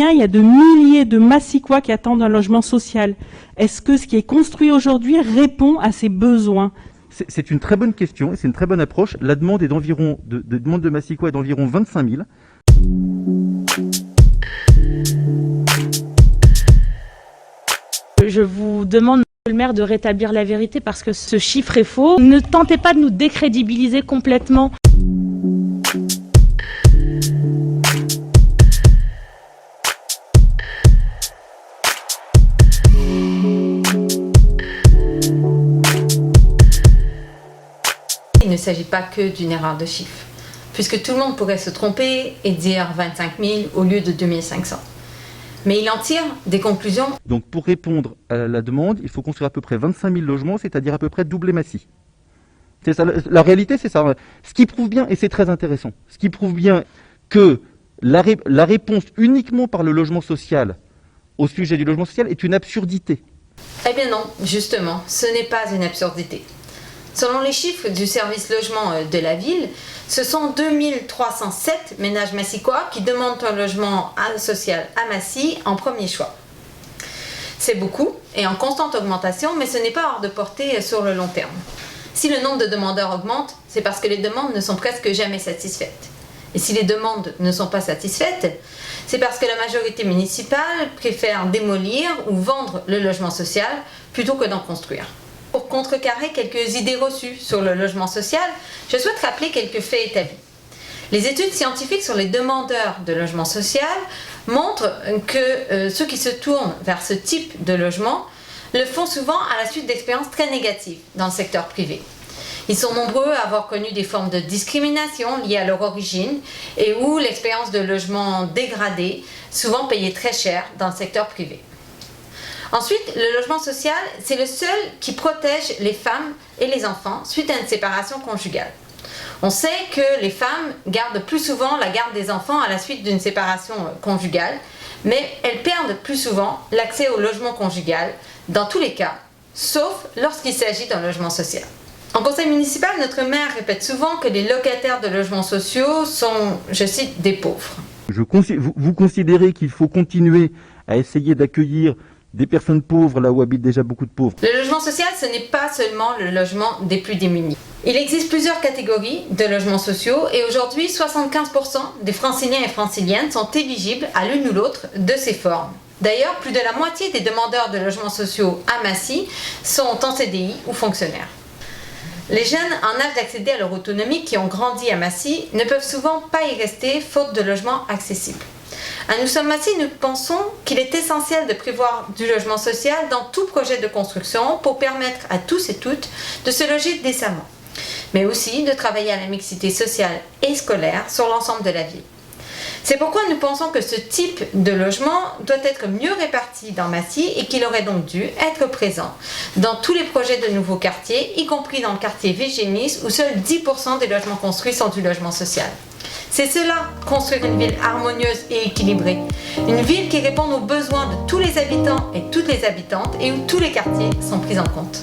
combien il y a de milliers de Massicois qui attendent un logement social? Est-ce que ce qui est construit aujourd'hui répond à ces besoins? C'est une très bonne question et c'est une très bonne approche. La demande est demande de Massicois est d'environ 25 000. Je vous demande, monsieur le maire, de rétablir la vérité parce que ce chiffre est faux. Ne tentez pas de nous décrédibiliser complètement. Il ne s'agit pas que d'une erreur de chiffre, puisque tout le monde pourrait se tromper et dire 25 000 au lieu de 2500. Mais il en tire des conclusions. Donc pour répondre à la demande, il faut construire à peu près 25 000 logements, c'est-à-dire à peu près doubler Massy. C'est ça, la réalité, c'est ça. Ce qui prouve bien, et c'est très intéressant, ce qui prouve bien que la réponse uniquement par le logement social au sujet du logement social est une absurdité. Eh bien non, justement, ce n'est pas une absurdité. Selon les chiffres du service logement de la ville, ce sont 2307 ménages massicois qui demandent un logement social à Massy en premier choix. C'est beaucoup et en constante augmentation, mais ce n'est pas hors de portée sur le long terme. Si le nombre de demandeurs augmente, c'est parce que les demandes ne sont presque jamais satisfaites. Et si les demandes ne sont pas satisfaites, c'est parce que la majorité municipale préfère démolir ou vendre le logement social plutôt que d'en construire. Pour contrecarrer quelques idées reçues sur le logement social, je souhaite rappeler quelques faits établis. Les études scientifiques sur les demandeurs de logement social montrent que ceux qui se tournent vers ce type de logement le font souvent à la suite d'expériences très négatives dans le secteur privé. Ils sont nombreux à avoir connu des formes de discrimination liées à leur origine et où l'expérience de logement dégradé, souvent payée très cher dans le secteur privé. Ensuite, le logement social, c'est le seul qui protège les femmes et les enfants suite à une séparation conjugale. On sait que les femmes gardent plus souvent la garde des enfants à la suite d'une séparation conjugale, mais elles perdent plus souvent l'accès au logement conjugal, dans tous les cas, sauf lorsqu'il s'agit d'un logement social. En conseil municipal, notre maire répète souvent que les locataires de logements sociaux sont, je cite, des pauvres. Vous considérez qu'il faut continuer à essayer d'accueillir des personnes pauvres là où habitent déjà beaucoup de pauvres? Le logement social, ce n'est pas seulement le logement des plus démunis. Il existe plusieurs catégories de logements sociaux et aujourd'hui, 75% des franciliens et franciliennes sont éligibles à l'une ou l'autre de ces formes. D'ailleurs, plus de la moitié des demandeurs de logements sociaux à Massy sont en CDI ou fonctionnaires. Les jeunes en âge d'accéder à leur autonomie qui ont grandi à Massy ne peuvent souvent pas y rester faute de logements accessibles. À Nous Sommes Massy, nous pensons qu'il est essentiel de prévoir du logement social dans tout projet de construction pour permettre à tous et toutes de se loger décemment, mais aussi de travailler à la mixité sociale et scolaire sur l'ensemble de la ville. C'est pourquoi nous pensons que ce type de logement doit être mieux réparti dans Massy et qu'il aurait donc dû être présent dans tous les projets de nouveaux quartiers, y compris dans le quartier Végénis où seuls 10% des logements construits sont du logement social. C'est cela, construire une ville harmonieuse et équilibrée. Une ville qui réponde aux besoins de tous les habitants et toutes les habitantes et où tous les quartiers sont pris en compte.